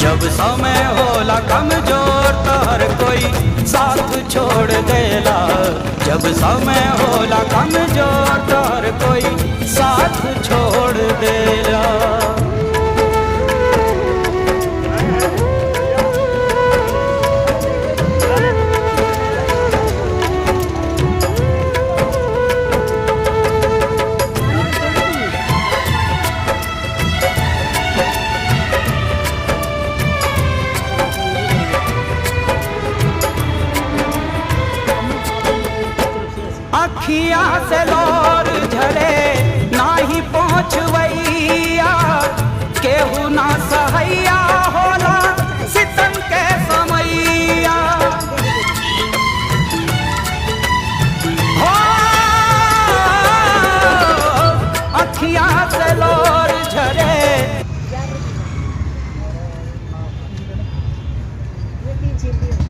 जब समय होला कमजोर तो हर कोई साथ छोड़ देला। जब समय होला कमजोर तो हर कोई साथ छोड़ देला। अखिया से लोर झरे नाही पहुँचवैया, केहू ना